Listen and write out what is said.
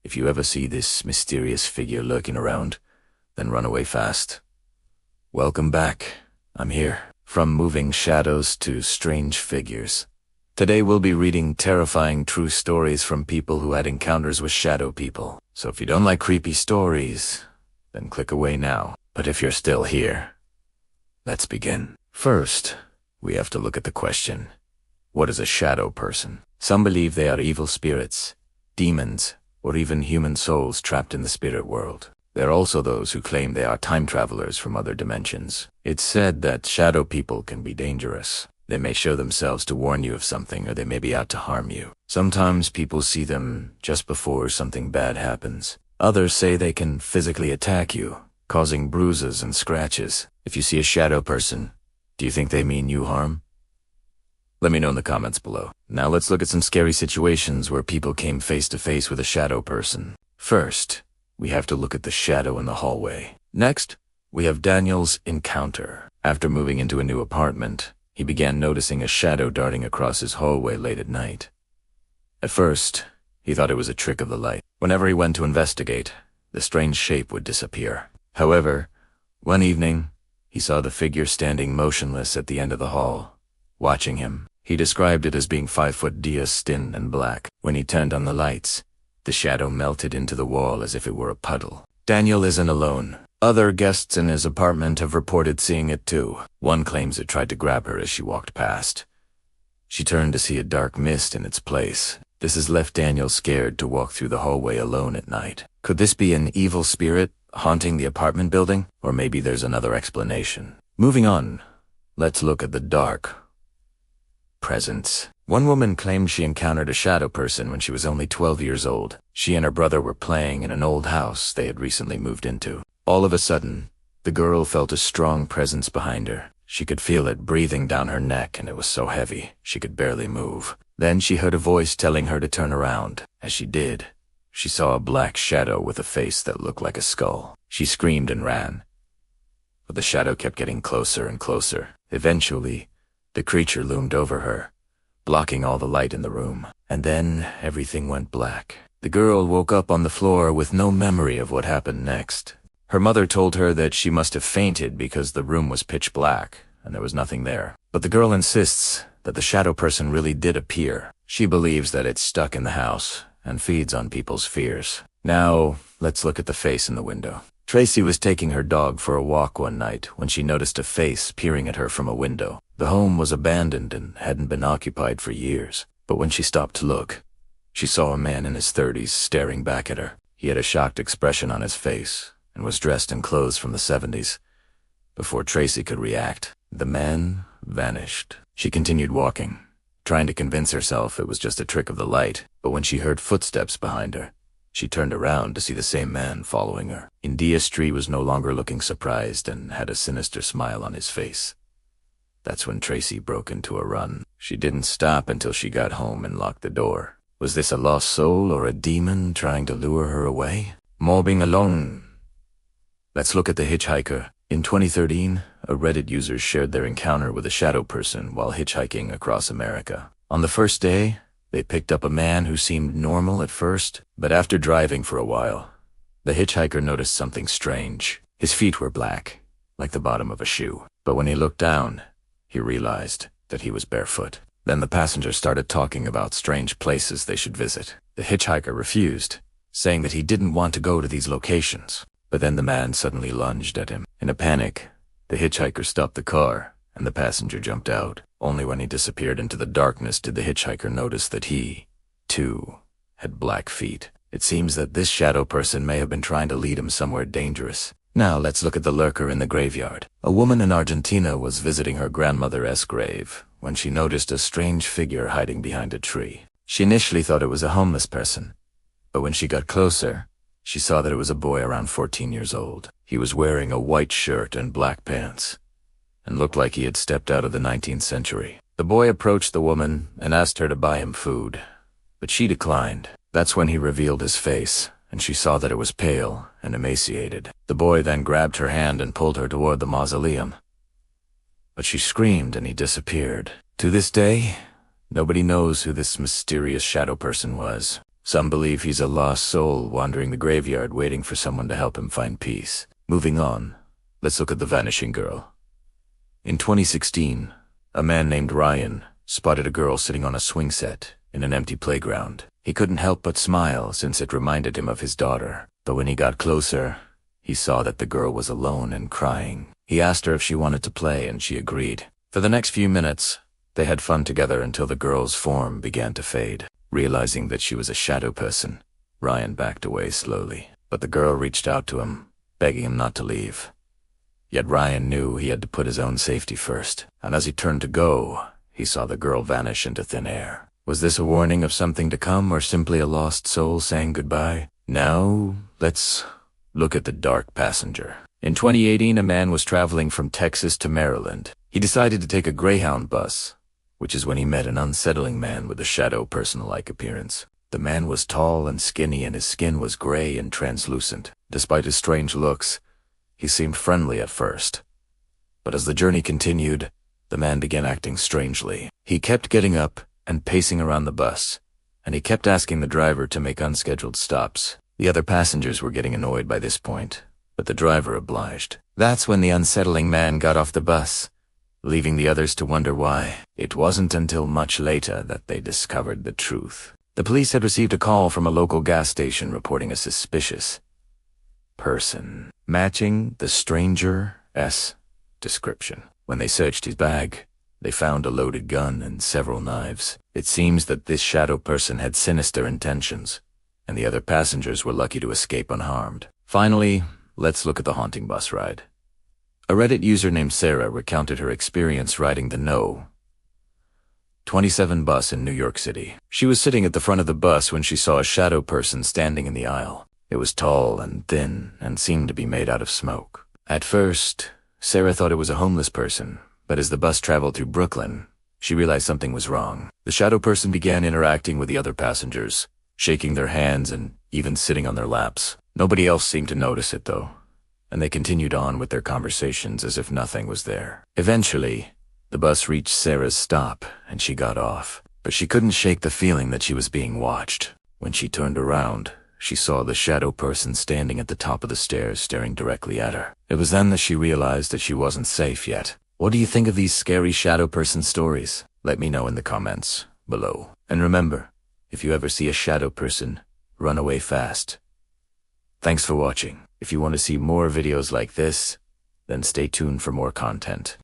If you ever see this mysterious figure lurking around, then run away fast. Welcome back. I'm here. From moving shadows to strange figures. Today we'll be reading terrifying true stories from people who had encounters with shadow people. So if you don't like creepy stories, then click away now. But if you're still here, let's begin. First, we have to look at the question, what is a shadow person? Some believe they are evil spirits, demons, or even human souls trapped in the spirit world. There are also those who claim they are time travelers from other dimensions. It's said that shadow people can be dangerous. They may show themselves to warn you of something, or they may be out to harm you. Sometimes people see them just before something bad happens. Others say they can physically attack you, causing bruises and scratches. If you see a shadow person, do you think they mean you harm? Let me know in the comments below. Now let's look at some scary situations where people came face to face with a shadow person. First, we have to look at the shadow in the hallway. Next, we have Daniel's encounter. After moving into a new apartment, he began noticing a shadow darting across his hallway late at night. At first, he thought it was a trick of the light. Whenever he went to investigate, the strange shape would disappear. However, one evening, he saw the figure standing motionless at the end of the hall, watching him. He described it as being 5 foot thin and black. When he turned on the lights, the shadow melted into the wall as if it were a puddle. Daniel isn't alone. Other guests in his apartment have reported seeing it too. One claims it tried to grab her as she walked past. She turned to see a dark mist in its place. This has left Daniel scared to walk through the hallway alone at night. Could this be an evil spirit haunting the apartment building? Or maybe there's another explanation. Moving on, let's look at the dark presence. One woman claimed she encountered a shadow person when she was only 12 years old. She and her brother were playing in an old house they had recently moved into. All of a sudden, the girl felt a strong presence behind her. She could feel it breathing down her neck, and it was so heavy, she could barely move. Then she heard a voice telling her to turn around. As she did, she saw a black shadow with a face that looked like a skull. She screamed and ran, but the shadow kept getting closer and closer. Eventually, the creature loomed over her, blocking all the light in the room. And then everything went black. The girl woke up on the floor with no memory of what happened next. Her mother told her that she must have fainted because the room was pitch black and there was nothing there. But the girl insists that the shadow person really did appear. She believes that it's stuck in the house and feeds on people's fears. Now, let's look at the face in the window. Tracy was taking her dog for a walk one night when she noticed a face peering at her from a window. The home was abandoned and hadn't been occupied for years. But when she stopped to look, she saw a man in his 30s staring back at her. He had a shocked expression on his face and was dressed in clothes from the 70s. Before Tracy could react, the man vanished. She continued walking, trying to convince herself it was just a trick of the light. But when she heard footsteps behind her, she turned around to see the same man following her. Industry was no longer looking surprised and had a sinister smile on his face. That's when Tracy broke into a run. She didn't stop until she got home and locked the door. Was this a lost soul or a demon trying to lure her away? Mobbing alone. Let's look at the hitchhiker. In 2013, a Reddit user shared their encounter with a shadow person while hitchhiking across America. On the first day, they picked up a man who seemed normal at first, but after driving for a while, the hitchhiker noticed something strange. His feet were black, like the bottom of a shoe. But when he looked down, he realized that he was barefoot. Then the passenger started talking about strange places they should visit. The hitchhiker refused, saying that he didn't want to go to these locations. But then the man suddenly lunged at him. In a panic, the hitchhiker stopped the car, and the passenger jumped out. Only when he disappeared into the darkness did the hitchhiker notice that he, too, had black feet. It seems that this shadow person may have been trying to lead him somewhere dangerous. Now let's look at the lurker in the graveyard. A woman in Argentina was visiting her grandmother's grave when she noticed a strange figure hiding behind a tree. She initially thought it was a homeless person, but when she got closer, she saw that it was a boy around 14 years old. He was wearing a white shirt and black pants, and looked like he had stepped out of the 19th century. The boy approached the woman and asked her to buy him food, but she declined. That's when he revealed his face, and she saw that it was pale and emaciated. The boy then grabbed her hand and pulled her toward the mausoleum, but she screamed and he disappeared. To this day, nobody knows who this mysterious shadow person was. Some believe he's a lost soul wandering the graveyard waiting for someone to help him find peace. Moving on, let's look at the vanishing girl. In 2016, a man named Ryan spotted a girl sitting on a swing set in an empty playground. He couldn't help but smile since it reminded him of his daughter. But when he got closer, he saw that the girl was alone and crying. He asked her if she wanted to play, and she agreed. For the next few minutes, they had fun together until the girl's form began to fade. Realizing that she was a shadow person, Ryan backed away slowly. But the girl reached out to him, begging him not to leave. Yet Ryan knew he had to put his own safety first, and as he turned to go, he saw the girl vanish into thin air. Was this a warning of something to come, or simply a lost soul saying goodbye? Now, let's look at the dark passenger. In 2018, a man was traveling from Texas to Maryland. He decided to take a Greyhound bus, which is when he met an unsettling man with a shadow person-like appearance. The man was tall and skinny, and his skin was gray and translucent. Despite his strange looks, he seemed friendly at first. But as the journey continued, the man began acting strangely. He kept getting up and pacing around the bus, and he kept asking the driver to make unscheduled stops. The other passengers were getting annoyed by this point, but the driver obliged. That's when the unsettling man got off the bus, leaving the others to wonder why. It wasn't until much later that they discovered the truth. The police had received a call from a local gas station reporting a suspicious person, matching the stranger's description. When they searched his bag, they found a loaded gun and several knives. It seems that this shadow person had sinister intentions, and the other passengers were lucky to escape unharmed. Finally, let's look at the haunting bus ride. A Reddit user named Sarah recounted her experience riding the No. 27 bus in New York City. She was sitting at the front of the bus when she saw a shadow person standing in the aisle. It was tall and thin and seemed to be made out of smoke. At first, Sarah thought it was a homeless person, but as the bus traveled through Brooklyn, she realized something was wrong. The shadow person began interacting with the other passengers, shaking their hands and even sitting on their laps. Nobody else seemed to notice it, though, and they continued on with their conversations as if nothing was there. Eventually, the bus reached Sarah's stop, and she got off. But she couldn't shake the feeling that she was being watched. When she turned around, she saw the shadow person standing at the top of the stairs staring directly at her. It was then that she realized that she wasn't safe yet. What do you think of these scary shadow person stories? Let me know in the comments below. And remember, if you ever see a shadow person, run away fast. Thanks for watching. If you want to see more videos like this, then stay tuned for more content.